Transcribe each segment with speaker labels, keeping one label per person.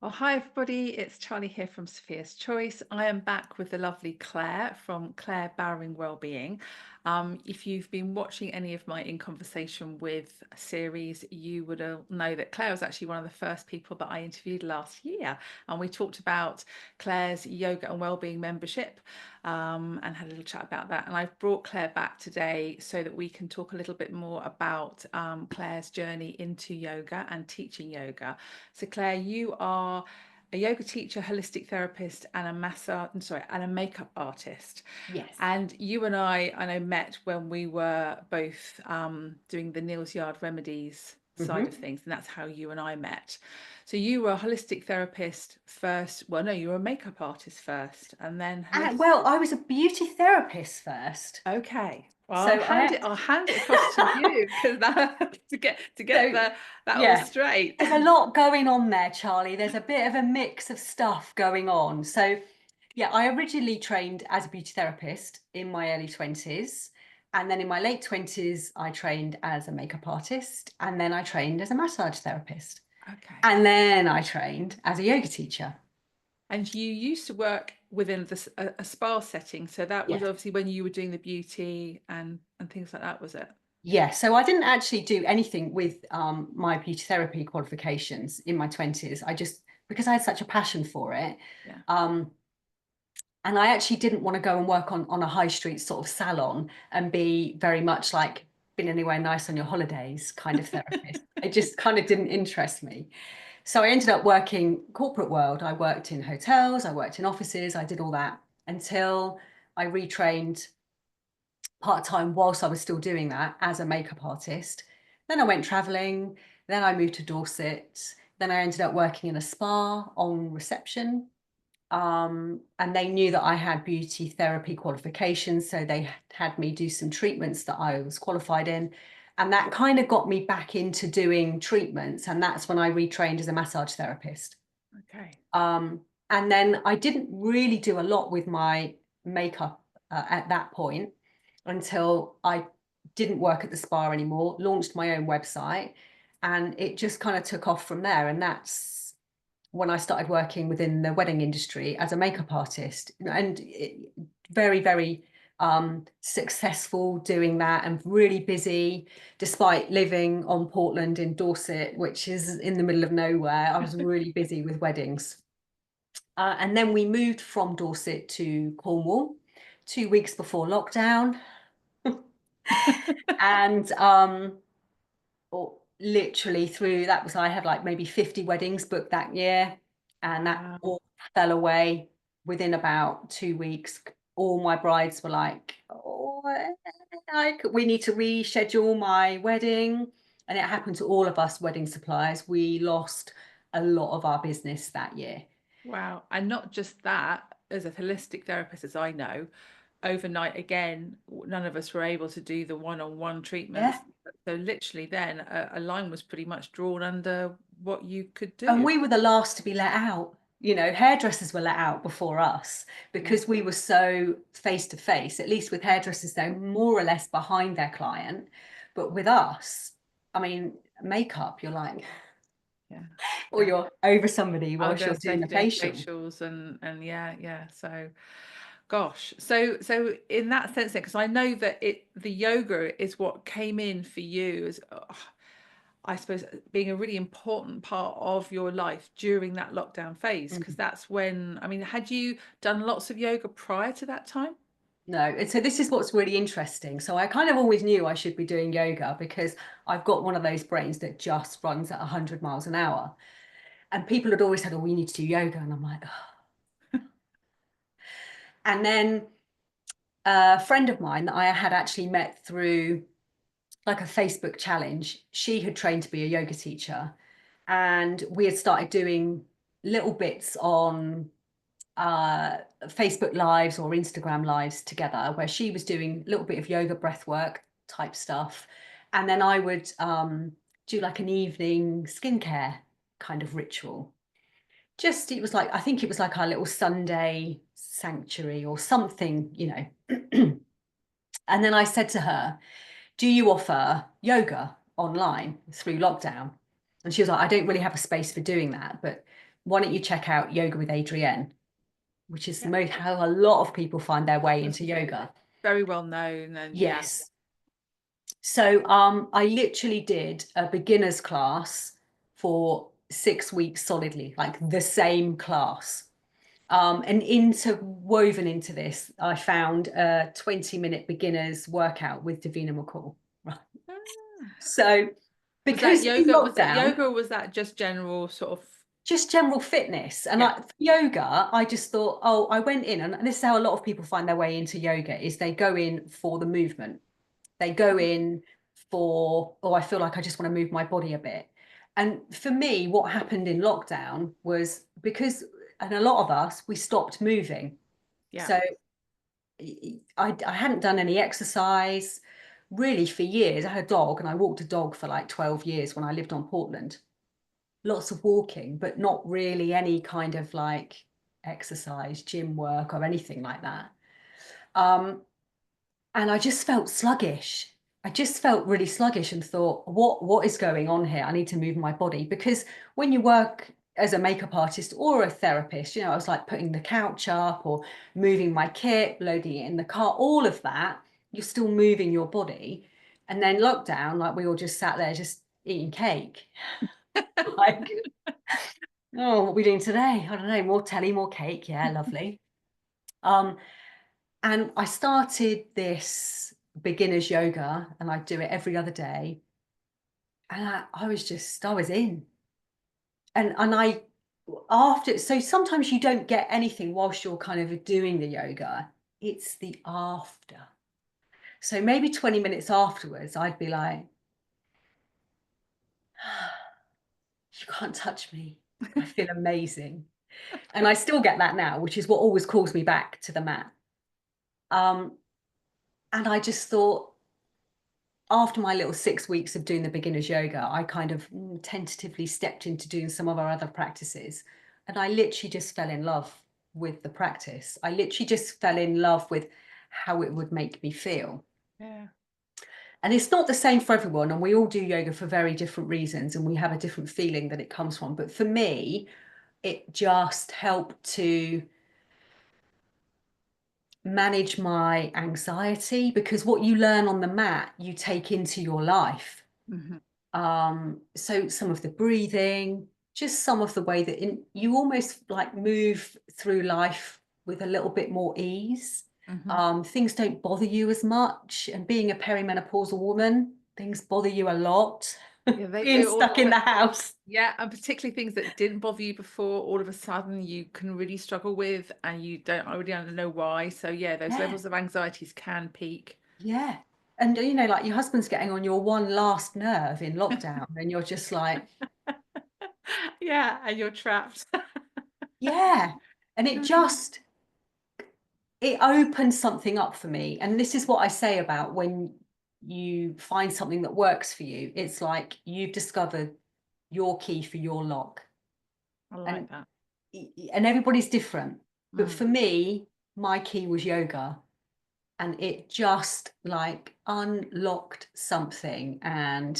Speaker 1: Well, hi everybody, it's Charlie here from Sophia's Choice. I am back with the lovely Claire from Claire Bowring Wellbeing. If you've been watching any of my In Conversation with series, you would know that Claire was actually one of the first people that I interviewed last year. And we talked about Claire's yoga and wellbeing membership and had a little chat about that. And I've brought Claire back today so that we can talk a little bit more about Claire's journey into yoga and teaching yoga. So Claire, you are a yoga teacher, holistic therapist, and and a makeup artist.
Speaker 2: Yes.
Speaker 1: And you and I know, met when we were both doing the Neil's Yard Remedies side of
Speaker 2: hmm
Speaker 1: things, and that's how you and I met. So you were a holistic therapist first. Well, no, you were a makeup artist first, and then
Speaker 2: Well, I was a beauty therapist first.
Speaker 1: Okay. Well,
Speaker 2: So I had,
Speaker 1: I'll hand it across to you because to get
Speaker 2: so
Speaker 1: that all
Speaker 2: yeah,
Speaker 1: straight.
Speaker 2: there's a lot going on there, Charlie. There's a bit of a mix of stuff going on. So yeah, I originally trained as a beauty therapist in my early 20s. And then in my late 20s, I trained as a makeup artist. And then I trained as a massage therapist.
Speaker 1: Okay.
Speaker 2: And then I trained as a yoga teacher.
Speaker 1: And you used to work within a spa setting, so that was
Speaker 2: Yes.
Speaker 1: obviously when you were doing the beauty and things like that, was it?
Speaker 2: Yeah, so I didn't actually do anything with my beauty therapy qualifications in my 20s. I just, because I had such a passion for it.
Speaker 1: Yeah.
Speaker 2: Um, and I actually didn't want to go and work on a high street sort of salon and be very much like been anywhere nice on your holidays kind of therapist. It just kind of didn't interest me. So I ended up working corporate world. I worked in hotels, I worked in offices, I did all that until I retrained part-time whilst I was still doing that as a makeup artist. Then I went traveling, then I moved to Dorset, then I ended up working in a spa on reception. And they knew that I had beauty therapy qualifications, so they had me do some treatments that I was qualified in. And that kind of got me back into doing treatments. And that's when I retrained as a massage therapist.
Speaker 1: Okay.
Speaker 2: And then I didn't really do a lot with my makeup at that point until I didn't work at the spa anymore, launched my own website, and it just kind of took off from there. And that's when I started working within the wedding industry as a makeup artist, and very, very successful doing that and really busy, despite living on Portland in Dorset, which is in the middle of nowhere. I was really busy with weddings. And then we moved from Dorset to Cornwall 2 weeks before lockdown. And literally through that was I had like maybe 50 weddings booked that year, and that
Speaker 1: Wow.
Speaker 2: all fell away within about 2 weeks. All my brides were like, "Oh, we need to reschedule my wedding," and it happened to all of us wedding suppliers. We lost a lot of our business that year.
Speaker 1: Wow. And not just that, as a holistic therapist, as I know, overnight again, none of us were able to do the one-on-one
Speaker 2: Yeah.
Speaker 1: treatments. So literally then a line was pretty much drawn under what you could
Speaker 2: And
Speaker 1: do.
Speaker 2: we were the last to be let out. You know, hairdressers were let out before us
Speaker 1: Yeah.
Speaker 2: because we were so face to face. At least with hairdressers, they're more or less behind their client. But with us, I mean, makeup, you're like,
Speaker 1: Yeah.
Speaker 2: or
Speaker 1: Yeah.
Speaker 2: you're over somebody
Speaker 1: I was
Speaker 2: whilst
Speaker 1: going
Speaker 2: you're
Speaker 1: to say
Speaker 2: doing
Speaker 1: for
Speaker 2: the
Speaker 1: doing
Speaker 2: facial.
Speaker 1: facials and yeah, yeah. So gosh. So in that sense then, because I know that the yoga is what came in for you as I suppose being a really important part of your life during that lockdown phase, because
Speaker 2: Mhm.
Speaker 1: that's when, I mean, had you done lots of yoga prior to that time?
Speaker 2: No, and so this is what's really interesting. So I kind of always knew I should be doing yoga because I've got one of those brains that just runs at 100 miles an hour. And people had always said, "Oh, we need to do yoga." And I'm like, "Oh." And then a friend of mine that I had actually met through like a Facebook challenge, she had trained to be a yoga teacher. And we had started doing little bits on Facebook lives or Instagram lives together, where she was doing a little bit of yoga breath work type stuff. And then I would do like an evening skincare kind of ritual. Just, it was like, I think it was like our little Sunday sanctuary or something, you know. And then I said to her, "Do you offer yoga online through lockdown?" And she was like, "I don't really have a space for doing that, but why don't you check out Yoga with Adrienne, which is the
Speaker 1: Yeah.
Speaker 2: most how a lot of people find their way
Speaker 1: That's
Speaker 2: into yoga.
Speaker 1: very well known, and yeah.
Speaker 2: Yes. So I literally did a beginner's class for 6 weeks solidly, like the same class. And interwoven into this, I found a 20-minute beginner's workout with Davina McCall. Right.
Speaker 1: Ah.
Speaker 2: So
Speaker 1: Was that
Speaker 2: because in
Speaker 1: yoga? Was that
Speaker 2: lockdown,
Speaker 1: yoga, or was that just general sort of?
Speaker 2: just general fitness. And
Speaker 1: Yeah.
Speaker 2: for yoga, I just thought, oh, I went in, and this is how a lot of people find their way into yoga, is they go in for the movement. They go in for, oh, I feel like I just want to move my body a bit. And for me, what happened in lockdown was because, and a lot of us, we stopped moving.
Speaker 1: Yeah.
Speaker 2: So I hadn't done any exercise really for years. I had a dog and I walked a dog for like 12 years when I lived on Portland. Lots of walking, but not really any kind of like exercise, gym work or anything like that. And I just felt sluggish. I just felt really sluggish and thought, what is going on here? I need to move my body. Because when you work as a makeup artist or a therapist, I was like putting the couch up or moving my kit, loading it in the car, all of that, you're still moving your body. And then lockdown, like we all just sat there just eating cake. Like, oh, what are we doing today? I don't know, more telly, more cake. Yeah, lovely. Um, And I started this beginner's yoga and I do it every other day. And I was in. And I, after, so sometimes you don't get anything whilst you're kind of doing the yoga. It's the after. So maybe 20 minutes afterwards, I'd be like, you can't touch me. I feel amazing. And I still get that now, which is what always calls me back to the mat. Um, and I just thought, after my little 6 weeks of doing the beginner's yoga, I kind of tentatively stepped into doing some of our other practices. And I literally just fell in love with the practice. I literally just fell in love with how it would make me feel.
Speaker 1: Yeah.
Speaker 2: And it's not the same for everyone. And we all do yoga for very different reasons. And we have a different feeling that it comes from. But for me, it just helped to manage my anxiety, because what you learn on the mat, you take into your life.
Speaker 1: Mm-hmm.
Speaker 2: So some of the breathing, just some of the way that you almost like move through life with a little bit more ease.
Speaker 1: Mm-hmm.
Speaker 2: Things don't bother you as much. And being a perimenopausal woman, things bother you a lot.
Speaker 1: Yeah, they
Speaker 2: Being
Speaker 1: all,
Speaker 2: stuck in the house.
Speaker 1: yeah, and particularly things that didn't bother you before, all of a sudden you can really struggle with, and you don't already know why. So yeah, those
Speaker 2: Yeah,
Speaker 1: levels of anxieties can peak.
Speaker 2: yeah. And like your husband's getting on your one last nerve in lockdown, and you're just like,
Speaker 1: Yeah, and you're trapped.
Speaker 2: yeah. And it opened something up for me. And this is what I say about when you find something that works for you. It's like you've discovered your key for your lock.
Speaker 1: I like
Speaker 2: And
Speaker 1: that.
Speaker 2: everybody's different. But
Speaker 1: Mm.
Speaker 2: for me, my key was yoga. And it just like unlocked something. And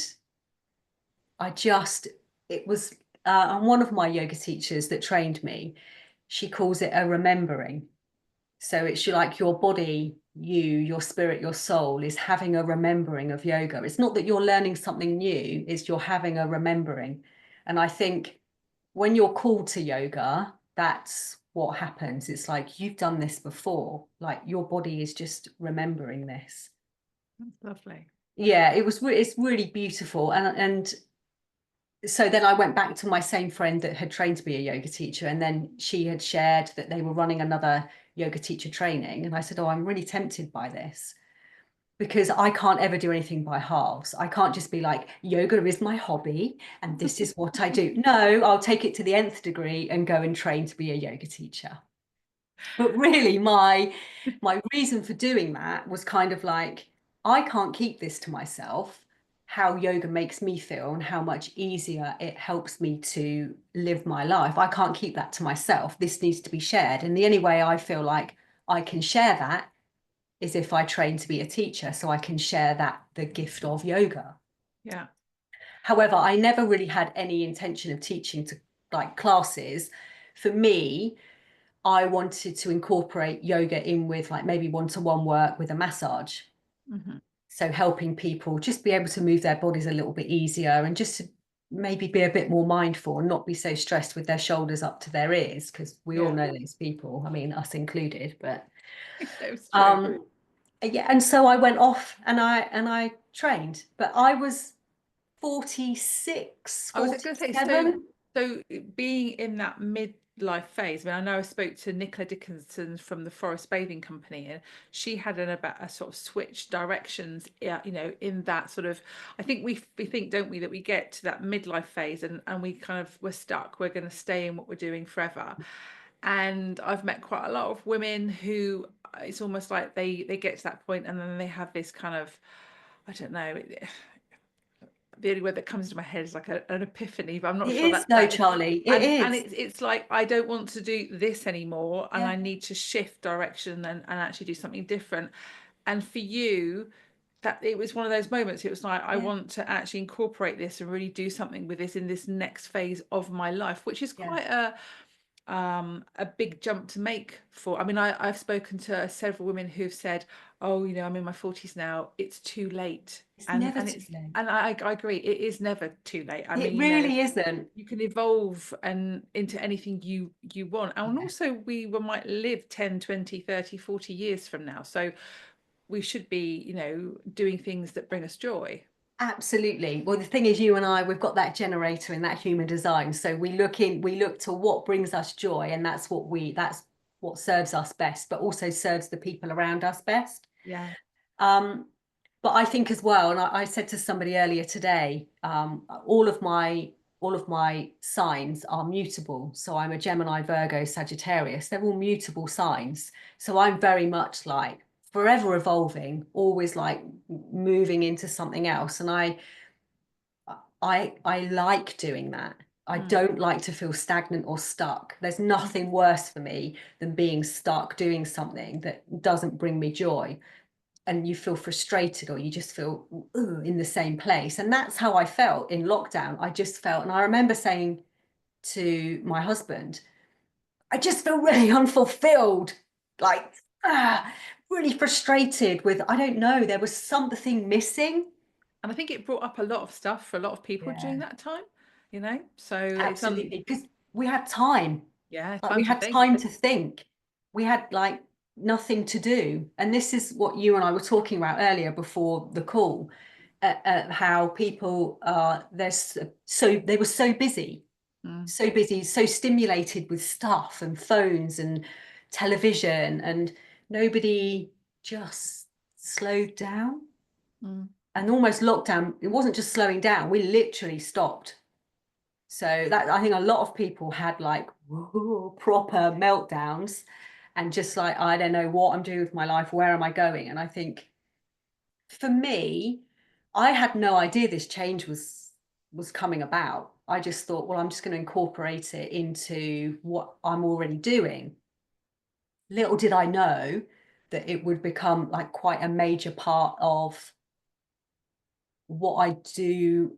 Speaker 2: it was, and one of my yoga teachers that trained me, she calls it a remembering. So it's like your body, your spirit, your soul is having a remembering of yoga. It's not that you're learning something new, it's you're having a remembering. And I think when you're called to yoga, that's what happens. It's like you've done this before, like your body is just remembering this.
Speaker 1: That's lovely.
Speaker 2: Yeah, it's really beautiful. And so then I went back to my same friend that had trained to be a yoga teacher, and then she had shared that they were running another yoga teacher training. And I said, oh, I'm really tempted by this, because I can't ever do anything by halves. I can't just be like, yoga is my hobby and this is what I do. No, I'll take it to the nth degree and go and train to be a yoga teacher. But really, my reason for doing that was kind of like, I can't keep this to myself. How yoga makes me feel and how much easier it helps me to live my life. I can't keep that to myself. This needs to be shared. And the only way I feel like I can share that is if I train to be a teacher, so I can share the gift of yoga.
Speaker 1: Yeah.
Speaker 2: However, I never really had any intention of teaching to like classes. For me, I wanted to incorporate yoga in with like maybe one-to-one work with a massage.
Speaker 1: Mm-hmm.
Speaker 2: So helping people just be able to move their bodies a little bit easier and just to maybe be a bit more mindful and not be so stressed with their shoulders up to their ears, because we all
Speaker 1: Yeah,
Speaker 2: know these people, I mean, us included, but
Speaker 1: it's true.
Speaker 2: um yeah, and so I went off and I trained, but I was 46,
Speaker 1: I was going to say, so
Speaker 2: 47.
Speaker 1: being in that midlife phase, I mean, I know I spoke to Nicola Dickinson from the Forest Bathing Company, and she had about a sort of switch directions, you know, in that sort of, I think we think, don't we, that we get to that midlife phase and we kind of, we're stuck, we're going to stay in what we're doing forever. And I've met quite a lot of women who it's almost like they get to that point and then they have this kind of, I don't know, the only word that comes to my head is like an epiphany, but I'm not
Speaker 2: It
Speaker 1: sure
Speaker 2: is
Speaker 1: that
Speaker 2: though,
Speaker 1: that is.
Speaker 2: Charlie. It
Speaker 1: And
Speaker 2: is.
Speaker 1: it's like I don't want to do this anymore, and
Speaker 2: Yeah.
Speaker 1: I need to shift direction and actually do something different. And for you, that it was one of those moments. It was like I
Speaker 2: Yeah.
Speaker 1: want to actually incorporate this and really do something with this in this next phase of my life, which is
Speaker 2: Yeah.
Speaker 1: quite a big jump to make for. I mean, I've spoken to several women who've said, oh, you know, I'm in my 40s now, it's too late.
Speaker 2: It's never too
Speaker 1: It's
Speaker 2: late.
Speaker 1: and I agree, it is never too late. I
Speaker 2: It
Speaker 1: mean, you know,
Speaker 2: really isn't.
Speaker 1: you can evolve and into anything you want. And
Speaker 2: Yeah.
Speaker 1: also we might live 10, 20, 30, 40 years from now. So we should be, you know, doing things that bring us joy.
Speaker 2: Absolutely. Well, the thing is, you and I, we've got that generator in that human design. So we look to what brings us joy, and that's what serves us best, but also serves the people around us best.
Speaker 1: Yeah.
Speaker 2: Um, but I think as well, and I said to somebody earlier today, all of my signs are mutable. So I'm a Gemini, Virgo, Sagittarius. They're all mutable signs. So I'm very much like forever evolving, always like moving into something else. And I like doing that. I
Speaker 1: Mm,
Speaker 2: don't like to feel stagnant or stuck. There's
Speaker 1: mm,
Speaker 2: nothing worse for me than being stuck doing something that doesn't bring me joy, and you feel frustrated or you just feel in the same place. And that's how I felt in lockdown. I just felt, and I remember saying to my husband, I just feel really unfulfilled, like really frustrated with, I don't know, there was something missing.
Speaker 1: and I think it brought up a lot of stuff for a lot of people during
Speaker 2: Yeah,
Speaker 1: that time, you know, so it's
Speaker 2: absolutely. Because we had time.
Speaker 1: yeah,
Speaker 2: Like we
Speaker 1: time to
Speaker 2: had
Speaker 1: think.
Speaker 2: time to think. We had like nothing to do. And this is what you and I were talking about earlier before the call, how people they were
Speaker 1: Mm,
Speaker 2: so busy, so stimulated with stuff and phones and television, and nobody just slowed down.
Speaker 1: mm.
Speaker 2: And almost lockdown, it wasn't just slowing down, we literally stopped. So that, I think a lot of people had like proper meltdowns and just like, I don't know what I'm doing with my life, where am I going? And I think for me, I had no idea this change was coming about. I just thought, well, I'm just going to incorporate it into what I'm already doing. Little did I know that it would become like quite a major part of what I do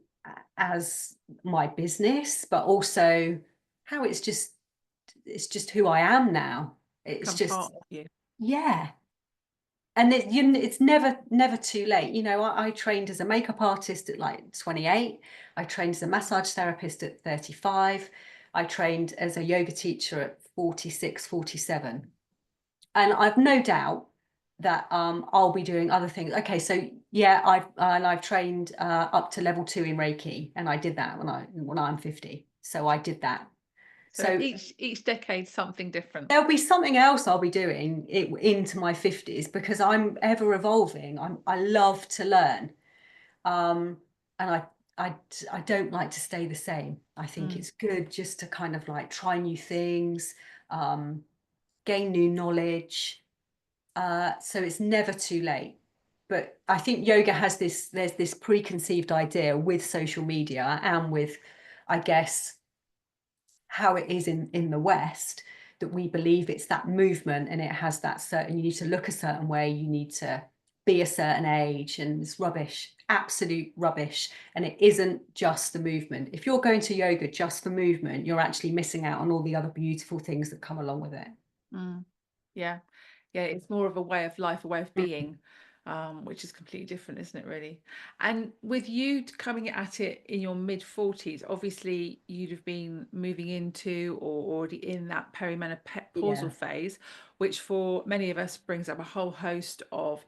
Speaker 2: as my business, but also how it's just who I am now. It's
Speaker 1: Become
Speaker 2: just,
Speaker 1: part of you.
Speaker 2: yeah. And it's never too late. You know, I trained as a makeup artist at like 28. I trained as a massage therapist at 35. I trained as a yoga teacher at 46, 47. And I've no doubt that I'll be doing other things. Okay, so yeah, I've trained up to level 2 in Reiki, and I did that when I'm 50. So I did that.
Speaker 1: So
Speaker 2: So
Speaker 1: each decade something different.
Speaker 2: there'll be something else I'll be doing into my 50s, because I'm ever evolving. I love to learn. Um, and I I don't like to stay the same. I think
Speaker 1: Mm.
Speaker 2: it's good just to kind of like try new things, um, gain new knowledge. So it's never too late. But I think yoga has there's this preconceived idea with social media and with, I guess, how it is in the West, that we believe it's that movement and it has that certain, you need to look a certain way, you need to be a certain age, and it's rubbish, absolute rubbish. And it isn't just the movement. If you're going to yoga just for movement, you're actually missing out on all the other beautiful things that come along with it.
Speaker 1: Mm. Yeah. Yeah, it's more of a way of life, a way of being, which is completely different, isn't it, really? And with you coming at it in your mid-40s, obviously you'd have been moving into or already in that
Speaker 2: Yeah.
Speaker 1: perimenopausal phase, which for many of us brings up a whole host of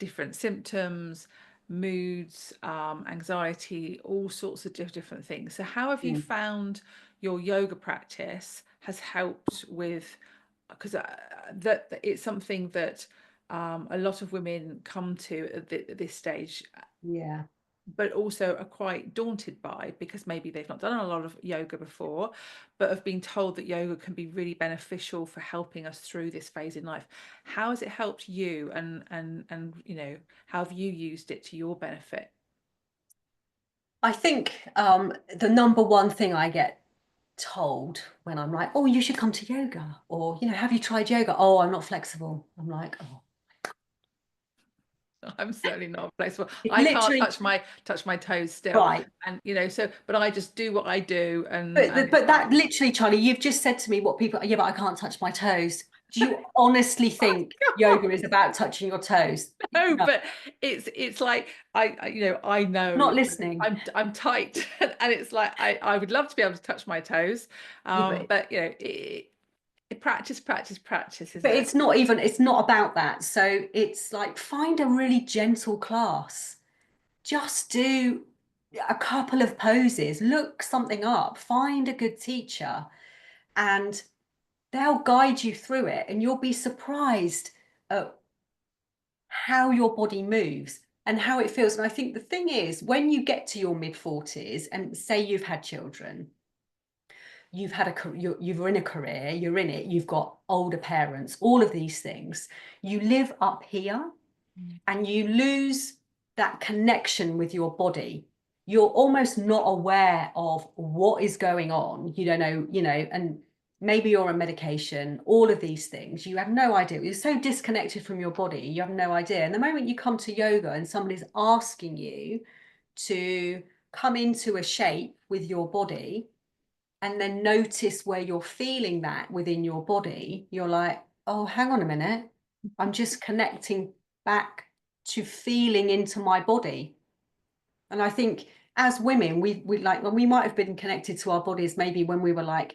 Speaker 1: different symptoms, moods, anxiety, all sorts of different things. So how have you
Speaker 2: Mm.
Speaker 1: found your yoga practice has helped with, because that it's something that a lot of women come to at this stage,
Speaker 2: Yeah.
Speaker 1: but also are quite daunted by, because maybe they've not done a lot of yoga before, but have been told that yoga can be really beneficial for helping us through this phase in life. How has it helped you, and how have you used it to your benefit?
Speaker 2: I think the number one thing I get told when I'm like, oh, you should come to yoga, or, have you tried yoga? Oh, I'm not flexible. I'm like, oh,
Speaker 1: I'm certainly not flexible.
Speaker 2: it
Speaker 1: I can't
Speaker 2: literally,
Speaker 1: touch my toes still,
Speaker 2: right.
Speaker 1: and so, but I just do what I do, and
Speaker 2: But
Speaker 1: it's
Speaker 2: but that
Speaker 1: fine.
Speaker 2: literally, Charlie, you've just said to me what people, yeah, but I can't touch my toes. Do you honestly think yoga is about touching your toes?
Speaker 1: No,
Speaker 2: No,
Speaker 1: but it's like I know
Speaker 2: not listening.
Speaker 1: I'm tight, and it's like I would love to be able to touch my toes,
Speaker 2: Yeah, but
Speaker 1: but practice, practice, practice, isn't
Speaker 2: but
Speaker 1: it?
Speaker 2: it's not about that. So it's like, find a really gentle class. Just do a couple of poses, look something up, find a good teacher, and they'll guide you through it, and you'll be surprised at how your body moves and how it feels. And I think the thing is, when you get to your mid-40s and say you've had children, you've had you're in a career, you're in it, you've got older parents, all of these things, you live up here
Speaker 1: Mm.
Speaker 2: and you lose that connection with your body. You're almost not aware of what is going on. You don't know, and maybe you're on medication, all of these things. You have no idea. You're so disconnected from your body, you have no idea. And the moment you come to yoga and somebody's asking you to come into a shape with your body and then notice where you're feeling that within your body, you're like, oh, hang on a minute. I'm just connecting back to feeling into my body. And I think as women, we like, when we might have been connected to our bodies, maybe when we were like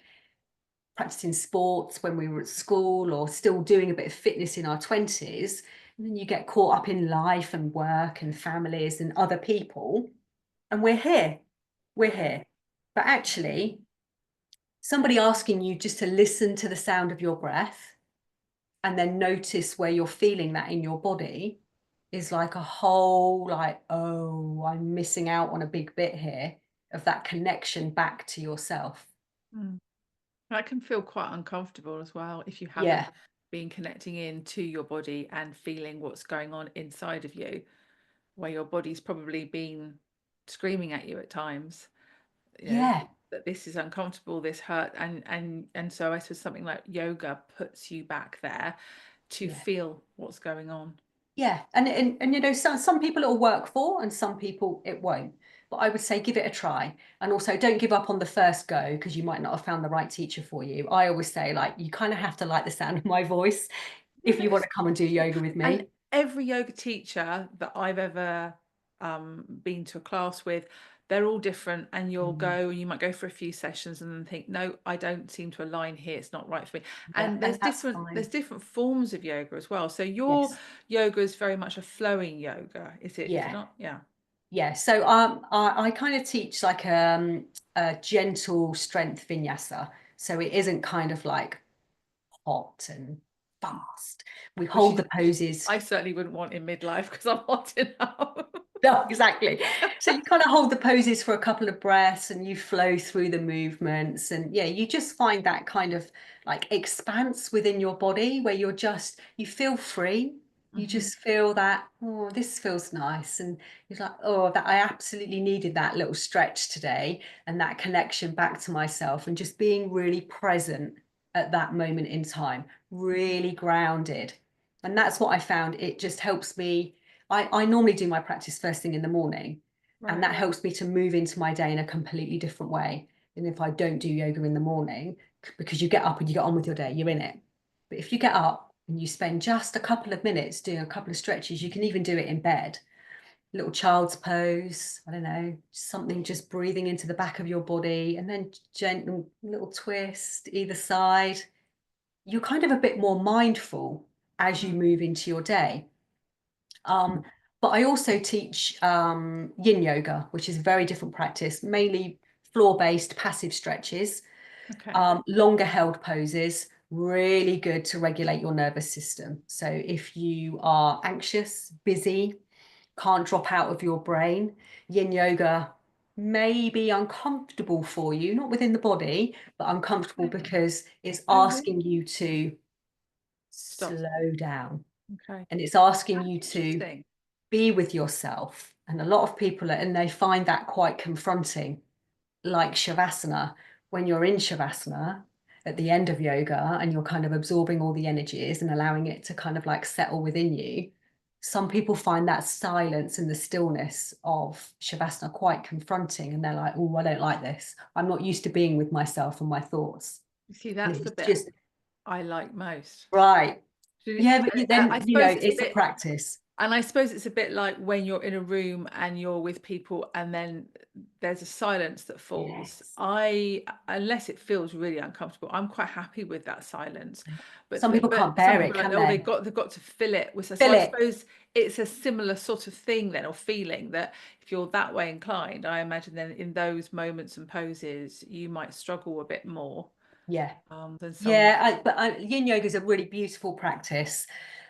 Speaker 2: practicing sports, when we were at school, or still doing a bit of fitness in our 20s. And then you get caught up in life and work and families and other people. And we're here. But actually, somebody asking you just to listen to the sound of your breath and then notice where you're feeling that in your body is like a whole, like, oh, I'm missing out on a big bit here of that connection back to yourself.
Speaker 1: Mm. That can feel quite uncomfortable as well if you haven't
Speaker 2: Yeah,
Speaker 1: been connecting in to your body and feeling what's going on inside of you, where your body's probably been screaming at you at times,
Speaker 2: yeah,
Speaker 1: that this is uncomfortable, this hurt, and so I suppose something like yoga puts you back there to
Speaker 2: yeah.
Speaker 1: feel what's going on.
Speaker 2: Yeah, and some people it'll work for, and some people it won't. But I would say give it a try, and also don't give up on the first go because you might not have found the right teacher for you. I always say, like, you kind of have to like the sound of my voice if you want
Speaker 1: Yes.
Speaker 2: to come and do yoga with
Speaker 1: And
Speaker 2: me.
Speaker 1: every yoga teacher that I've ever been to a class with, they're all different. And
Speaker 2: Mm.
Speaker 1: you might go for a few sessions and then think, no, I don't seem to align here. It's not right for me.
Speaker 2: Yeah,
Speaker 1: And
Speaker 2: and that's
Speaker 1: there's
Speaker 2: fine.
Speaker 1: different forms of yoga as well. So your
Speaker 2: Yes,
Speaker 1: yoga is very much a flowing yoga, is it
Speaker 2: yeah,
Speaker 1: not? Yeah.
Speaker 2: yeah. So I kind of teach like a gentle strength vinyasa. So it isn't kind of like hot and fast. We hold the
Speaker 1: Which
Speaker 2: poses.
Speaker 1: I certainly wouldn't want in midlife because I'm hot enough.
Speaker 2: No, exactly. So you kind of hold the poses for a couple of breaths and you flow through the movements. And yeah, you just find that kind of like expanse within your body where you feel free. You
Speaker 1: Hmm.
Speaker 2: just feel that, oh, this feels nice. And you're like, oh, that I absolutely needed that little stretch today and that connection back to myself and just being really present at that moment in time, really grounded. And that's what I found. It just helps me. I normally do my practice first thing in the morning, and
Speaker 1: Right.
Speaker 2: that helps me to move into my day in a completely different way than if I don't do yoga in the morning, because you get up and you get on with your day, you're in it. But if you get up and you spend just a couple of minutes doing a couple of stretches, you can even do it in bed. Little child's pose, I don't know, something, just breathing into the back of your body, and then gentle little twist either side. You're kind of a bit more mindful as you move into your day. But I also teach yin yoga, which is a very different practice, mainly floor-based passive stretches,
Speaker 1: Okay.
Speaker 2: longer held poses, really good to regulate your nervous system. So if you are anxious, busy, can't drop out of your brain, yin yoga may be uncomfortable for you, not within the body, but uncomfortable
Speaker 1: Okay.
Speaker 2: because it's
Speaker 1: Oh, really?
Speaker 2: asking you to
Speaker 1: Stop.
Speaker 2: slow down,
Speaker 1: Okay.
Speaker 2: and it's asking
Speaker 1: That's
Speaker 2: you to
Speaker 1: interesting.
Speaker 2: be with yourself. And a lot of people are, and they find that quite confronting, like Shavasana. When you're in Shavasana at the end of yoga and you're kind of absorbing all the energies and allowing it to kind of like settle within you, some people find that silence and the stillness of Shavasana quite confronting. And they're like, oh, I don't like this. I'm not used to being with myself and my thoughts.
Speaker 1: You see,
Speaker 2: And
Speaker 1: that's the
Speaker 2: it's
Speaker 1: bit
Speaker 2: just
Speaker 1: I like most.
Speaker 2: right.
Speaker 1: Do-
Speaker 2: Yeah, but
Speaker 1: I
Speaker 2: then,
Speaker 1: suppose it's a
Speaker 2: it's a
Speaker 1: bit,
Speaker 2: practice.
Speaker 1: and I suppose it's a bit like when you're in a room and you're with people and then there's a silence that falls.
Speaker 2: Yes.
Speaker 1: Unless it feels really uncomfortable, I'm quite happy with that silence.
Speaker 2: Some people
Speaker 1: But
Speaker 2: can't
Speaker 1: some
Speaker 2: bear it,
Speaker 1: people are like,
Speaker 2: can
Speaker 1: oh,
Speaker 2: they?
Speaker 1: they've got to fill it with. So
Speaker 2: Feel
Speaker 1: I
Speaker 2: it.
Speaker 1: suppose it's a similar sort of thing then, or feeling, that if you're that way inclined, I imagine then in those moments and poses, you might struggle a bit more
Speaker 2: Yeah.
Speaker 1: than someone.
Speaker 2: Yeah, but yin yoga is a really beautiful practice.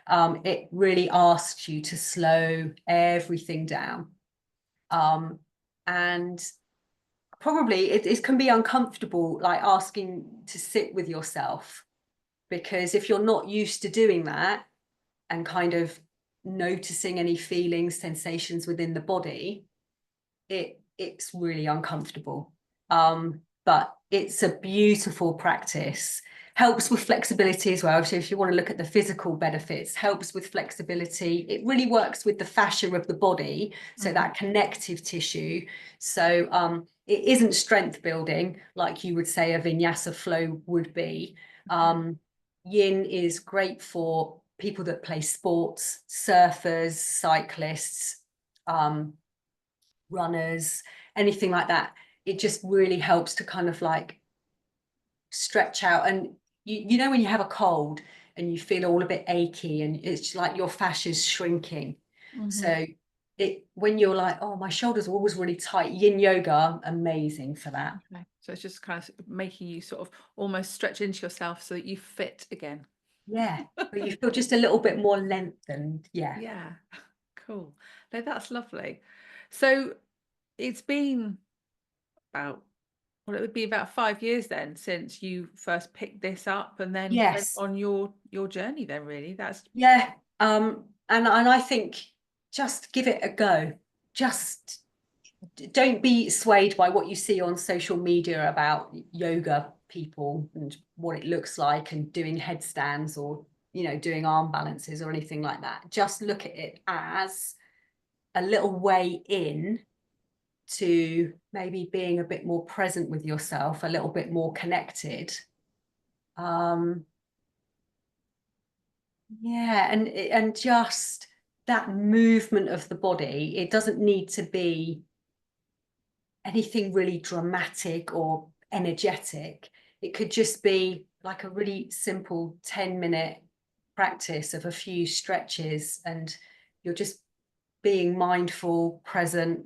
Speaker 2: It really asks you to slow everything down. And probably it can be uncomfortable, like asking to sit with yourself, because if you're not used to doing that and kind of noticing any feelings, sensations within the body, it's really uncomfortable. But it's a beautiful practice. Helps with flexibility as well. So if you want to look at the physical benefits, helps with flexibility. It really works with the fascia of the body, so
Speaker 1: Mhm.
Speaker 2: that connective tissue. So it isn't strength building like you would say a vinyasa flow would be.
Speaker 1: Okay.
Speaker 2: Yin is great for people that play sports, surfers, cyclists, runners, anything like that. It just really helps to kind of like stretch out. And you know when you have a cold and you feel all a bit achy and it's like your fascia's shrinking.
Speaker 1: Mhm.
Speaker 2: So it, when you're like, oh, my shoulders are always really tight, yin yoga, amazing for that.
Speaker 1: Okay. So it's just kind of making you sort of almost stretch into yourself so that you fit again.
Speaker 2: Yeah, but you feel just a little bit more lengthened. Yeah.
Speaker 1: Yeah. Cool. No, that's lovely. So it's been about, well, it would be about 5 years then since you first picked this up and then went
Speaker 2: Yes.
Speaker 1: on your journey then, really. That's
Speaker 2: Yeah. And I think just give it a go. Just don't be swayed by what you see on social media about yoga people and what it looks like and doing headstands or doing arm balances or anything like that. Just look at it as a little way in to maybe being a bit more present with yourself, a little bit more connected. um yeah, and just that movement of the body, it doesn't need to be anything really dramatic or energetic. It could just be like a really simple 10-minute practice of a few stretches, and you're just being mindful, present,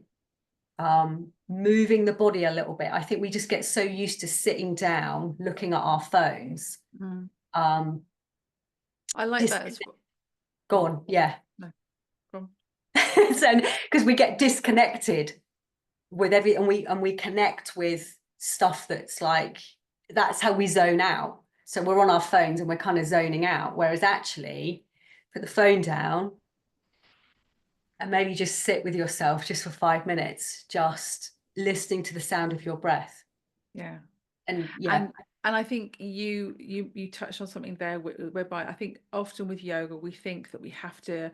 Speaker 2: moving the body a little bit. I think we just get so used to sitting down, looking at our phones.
Speaker 1: mm,
Speaker 2: Um,
Speaker 1: I like
Speaker 2: just
Speaker 1: that as well. Go
Speaker 2: go
Speaker 1: on.
Speaker 2: on, yeah.
Speaker 1: No, go on.
Speaker 2: So because we get disconnected with and we connect with stuff that's like, that's how we zone out. So we're on our phones and we're kind of zoning out, whereas actually put the phone down and maybe just sit with yourself just for 5 minutes, just listening to the sound of your breath.
Speaker 1: Yeah.
Speaker 2: And yeah.
Speaker 1: And I think you touched on something there whereby I think often with yoga we think that we have to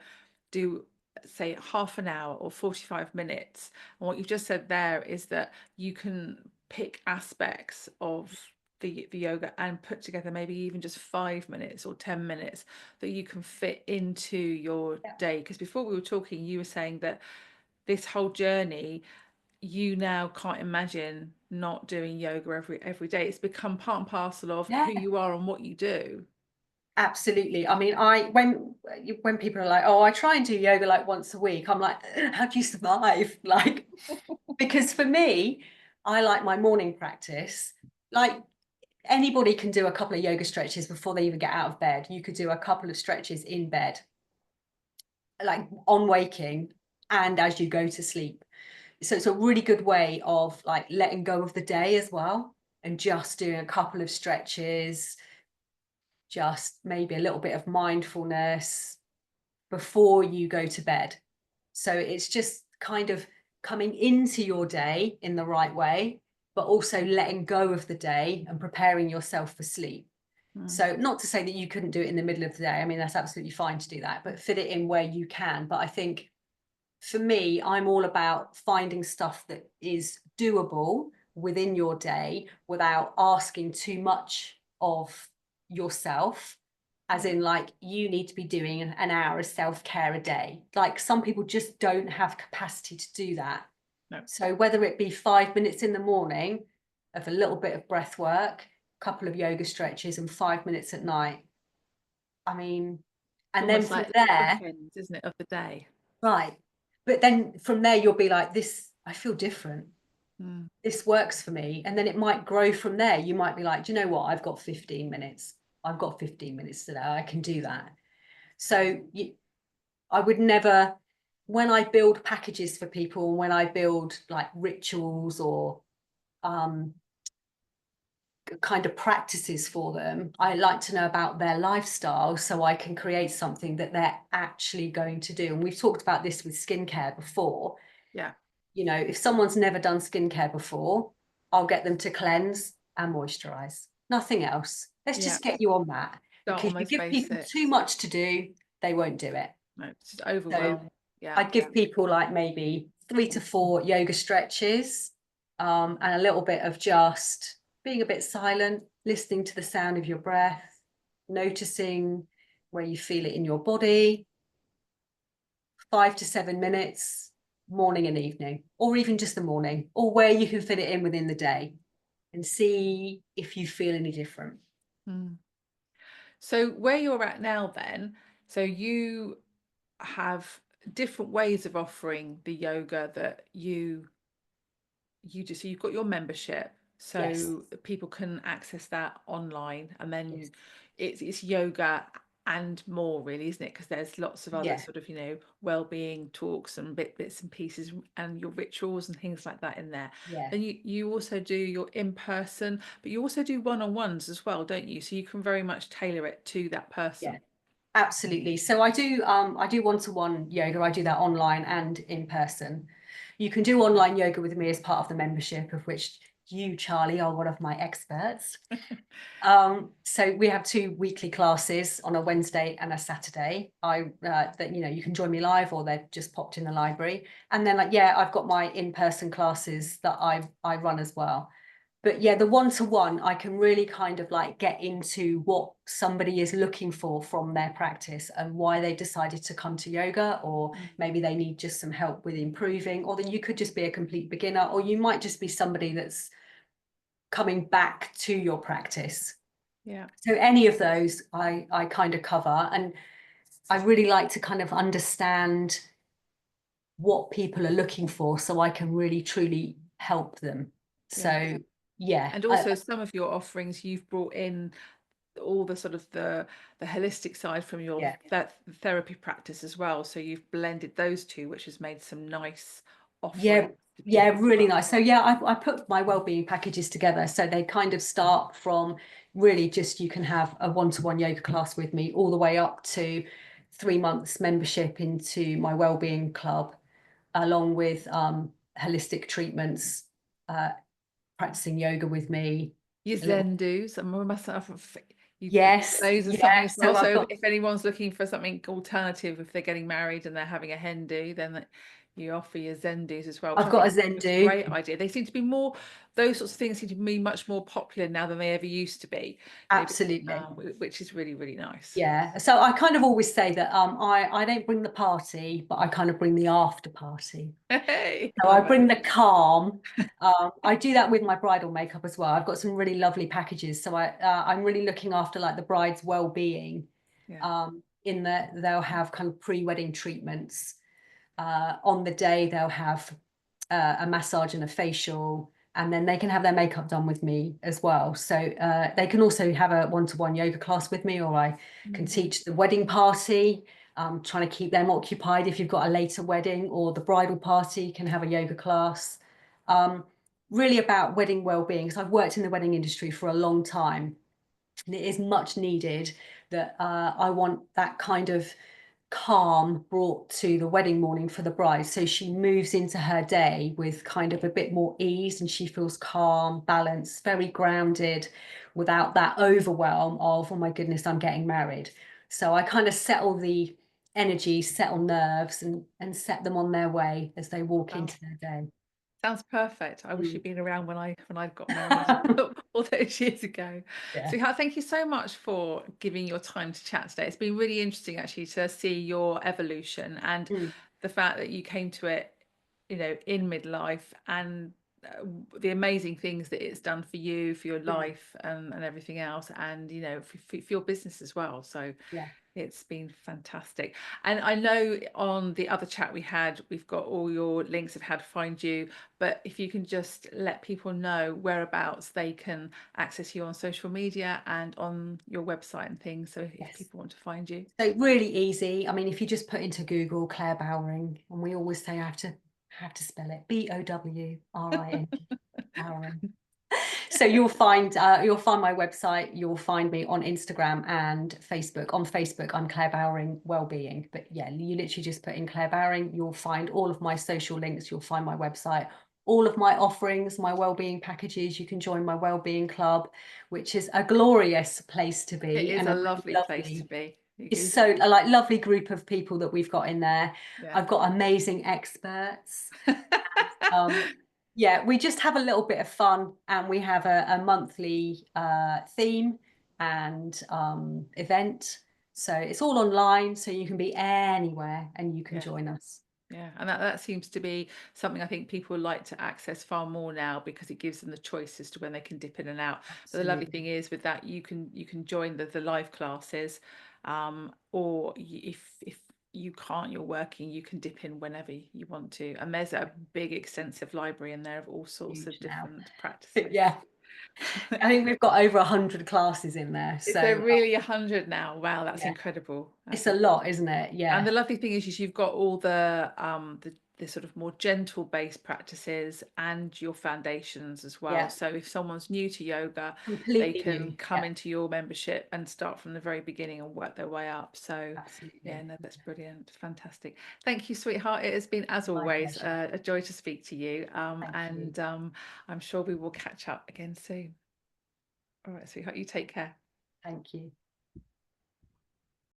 Speaker 1: do say half an hour or 45 minutes. And what you've just said there is that you can pick aspects of the yoga and put together maybe even just 5 minutes or 10 minutes that you can fit into your
Speaker 2: Yeah.
Speaker 1: day. Because before we were talking, you were saying that this whole journey, you now can't imagine not doing yoga every day. It's become part and parcel of
Speaker 2: Yeah.
Speaker 1: who you are and what you do.
Speaker 2: Absolutely. I mean, when people are like, "Oh, I try and do yoga like once a week," I'm like, "How do you survive?" Like, because for me, I like my morning practice. Like anybody can do a couple of yoga stretches before they even get out of bed. You could do a couple of stretches in bed, like on waking and as you go to sleep. So it's a really good way of like letting go of the day as well and just doing a couple of stretches, just maybe a little bit of mindfulness before you go to bed. So it's just kind of coming into your day in the right way, but also letting go of the day and preparing yourself for sleep.
Speaker 1: Mm.
Speaker 2: So not to say that you couldn't do it in the middle of the day. I mean, that's absolutely fine to do that, but fit it in where you can. But I think for me, I'm all about finding stuff that is doable within your day without asking too much of yourself. As
Speaker 1: Yeah.
Speaker 2: in, like, you need to be doing an hour of self-care a day. Like, some people just don't have capacity to do that.
Speaker 1: No.
Speaker 2: So, whether it be 5 minutes in the morning of a little bit of breath work, a couple of yoga stretches, and 5 minutes at night, I mean,
Speaker 1: It's
Speaker 2: and then
Speaker 1: almost
Speaker 2: from
Speaker 1: like the
Speaker 2: there,
Speaker 1: bookends, isn't it, of the day?
Speaker 2: right. But then from there, you'll be like, this, I feel different.
Speaker 1: Mm.
Speaker 2: This works for me. And then it might grow from there. You might be like, do you know what? I've got 15 minutes. I've got 15 minutes today. I can do that. So I would never, when I build packages for people, when I build like rituals or um, kind of practices for them, I like to know about their lifestyle so I can create something that they're actually going to do. And we've talked about this with skincare before.
Speaker 1: Yeah.
Speaker 2: You know, if someone's never done skincare before, I'll get them to cleanse and moisturize. Nothing else. Let's
Speaker 1: Yeah.
Speaker 2: just get you on that.
Speaker 1: Start
Speaker 2: Because
Speaker 1: on
Speaker 2: you
Speaker 1: those
Speaker 2: give people too
Speaker 1: basics.
Speaker 2: much to do, they won't do it.
Speaker 1: No, it's just
Speaker 2: So
Speaker 1: overwhelm. Yeah.
Speaker 2: I'd give people like maybe 3 to 4 yoga stretches, and a little bit of just being a bit silent, listening to the sound of your breath, noticing where you feel it in your body. 5 to 7 minutes, morning and evening, or even just the morning, or where you can fit it in within the day, and see if you feel any different.
Speaker 1: Mm. So where you're at now then, so you have different ways of offering the yoga that you do. So you've got your membership,
Speaker 2: Yes,
Speaker 1: so people can access that online, and
Speaker 2: yes,
Speaker 1: then it's yoga and more, really, isn't it? Because there's lots of other
Speaker 2: yeah,
Speaker 1: sort of, well-being talks and bits and pieces and your rituals and things like that in there.
Speaker 2: yeah,
Speaker 1: Then you also do your in-person, but you also do one-on-ones as well, don't you? So you can very much tailor it to that
Speaker 2: yeah.
Speaker 1: person.
Speaker 2: Absolutely. So I do one-to-one yoga. I do that online and in person. You can do online yoga with me as part of the membership, of which you, Charlie, are one of my experts. So we have 2 weekly classes on a Wednesday and a Saturday. That you can join me live, or they're just popped in the library. And then I've got my in-person classes that I run as well. But yeah, the one-to-one, I can really kind of like get into what somebody is looking for from their practice and why they decided to come to yoga, or
Speaker 1: Mm.
Speaker 2: maybe they need just some help with improving, or then you could just be a complete beginner, or you might just be somebody that's coming back to your practice.
Speaker 1: Yeah.
Speaker 2: So any of those I kind of cover, and I really like to kind of understand what people are looking for so I can really truly help them.
Speaker 1: Yeah.
Speaker 2: So yeah,
Speaker 1: And also some of your offerings, you've brought in all the sort of the holistic side from your
Speaker 2: yeah.
Speaker 1: therapy practice as well. So you've blended those two, which has made some nice
Speaker 2: Yeah,
Speaker 1: offerings to
Speaker 2: yeah,
Speaker 1: people as
Speaker 2: really
Speaker 1: well.
Speaker 2: nice. So yeah, I put my wellbeing packages together. So they kind of start from really just you can have a one-to-one yoga class with me, all the way up to 3 months membership into my wellbeing club, along with holistic treatments, uh, practicing yoga with me,
Speaker 1: Your
Speaker 2: a little.
Speaker 1: Zen do's, and myself,
Speaker 2: Yes,
Speaker 1: those are something
Speaker 2: yeah.
Speaker 1: as well.
Speaker 2: So I've
Speaker 1: So
Speaker 2: got
Speaker 1: if anyone's looking for something alternative, if they're getting married and they're having a hen do, then you offer your Zen do's as well, which
Speaker 2: I've
Speaker 1: I
Speaker 2: got
Speaker 1: think
Speaker 2: a
Speaker 1: is
Speaker 2: Zen
Speaker 1: a
Speaker 2: do.
Speaker 1: great idea. They seem to be more, those sorts of things seem to be much more popular now than they ever used to be,
Speaker 2: Absolutely.
Speaker 1: which is really, really nice.
Speaker 2: Yeah. So I kind of always say that I don't bring the party, but I kind of bring the after party.
Speaker 1: Hey, I
Speaker 2: So I
Speaker 1: love
Speaker 2: bring the calm. I do that with my bridal makeup as well. I've got some really lovely packages. So I'm really looking after like the bride's well-being.
Speaker 1: Yeah.
Speaker 2: In that they'll have kind of pre-wedding treatments. On the day they'll have a massage and a facial, and then they can have their makeup done with me as well. So they can also have a one-to-one yoga class with me, or I can teach the wedding party, trying to keep them occupied if you've got a later wedding, or the bridal party can have a yoga class. Really about wedding well-being, because I've worked in the wedding industry for a long time, and it is much needed that I want that kind of calm brought to the wedding morning for the bride, so she moves into her day with kind of a bit more ease, and she feels calm, balanced, very grounded, without that overwhelm of, oh my goodness, I'm getting married. So I kind of settle the energy, settle nerves, and set them on their way as they walk into their day.
Speaker 1: Sounds perfect. I wish
Speaker 2: Mm.
Speaker 1: you'd been around when I got married all those years ago.
Speaker 2: Yeah.
Speaker 1: So thank you so much for giving your time to chat today. It's been really interesting actually to see your evolution and
Speaker 2: Mm.
Speaker 1: the fact that you came to it, in midlife, and the amazing things that it's done for you, for your
Speaker 2: Mm.
Speaker 1: life, and everything else, and for your business as well. So
Speaker 2: Yeah.
Speaker 1: it's been fantastic. And I know on the other chat we had, we've got all your links of how to find you. But if you can just let people know whereabouts they can access you on social media and on your website and things. So if
Speaker 2: Yes.
Speaker 1: people want to find you.
Speaker 2: So really easy. I mean, if you just put into Google Claire Bowring, and we always say I have to spell it Bowring, Bowring. So you'll find my website. You'll find me on Instagram and Facebook. On Facebook, I'm Claire Bowring Wellbeing. But yeah, you literally just put in Claire Bowring. You'll find all of my social links. You'll find my website, all of my offerings, my wellbeing packages. You can join my wellbeing club, which is a glorious place to
Speaker 1: It
Speaker 2: be,
Speaker 1: is
Speaker 2: and
Speaker 1: a
Speaker 2: a really
Speaker 1: lovely place to
Speaker 2: lovely.
Speaker 1: be.
Speaker 2: It's so a like lovely group of people that we've got in there.
Speaker 1: Yeah.
Speaker 2: I've got amazing experts. Um, yeah, we just have a little bit of fun, and we have a monthly theme and event. So it's all online, so you can be anywhere and you can
Speaker 1: Yeah.
Speaker 2: join us.
Speaker 1: Yeah, and that seems to be something I think people like to access far more now, because it gives them the choice as to when they can dip in and out. But the lovely
Speaker 2: Absolutely.
Speaker 1: thing is with that, you can join the live classes, or if you can't, you're working, you can dip in whenever you want to. And there's a big extensive library in there of all sorts
Speaker 2: Huge
Speaker 1: of
Speaker 2: now.
Speaker 1: different practices.
Speaker 2: Yeah, I think we've got over 100 classes in there.
Speaker 1: Is there
Speaker 2: So
Speaker 1: really 100 now? Wow, that's
Speaker 2: yeah,
Speaker 1: incredible.
Speaker 2: it's
Speaker 1: That's
Speaker 2: a
Speaker 1: incredible.
Speaker 2: lot, isn't it?
Speaker 1: And
Speaker 2: Yeah,
Speaker 1: the lovely thing is you've got all the sort of more gentle based practices and your foundations as well.
Speaker 2: yeah,
Speaker 1: So if someone's new to yoga, they
Speaker 2: completely
Speaker 1: can
Speaker 2: new.
Speaker 1: come
Speaker 2: Yeah,
Speaker 1: into your membership and start from the very beginning and work their way up. So yeah,
Speaker 2: absolutely.
Speaker 1: no, that's brilliant. Fantastic. Thank you, sweetheart. It has been, as
Speaker 2: My
Speaker 1: always,
Speaker 2: pleasure.
Speaker 1: a joy to speak to you.
Speaker 2: Thank you.
Speaker 1: And I'm sure we will catch up again soon. All right, sweetheart, you take care.
Speaker 2: Thank you.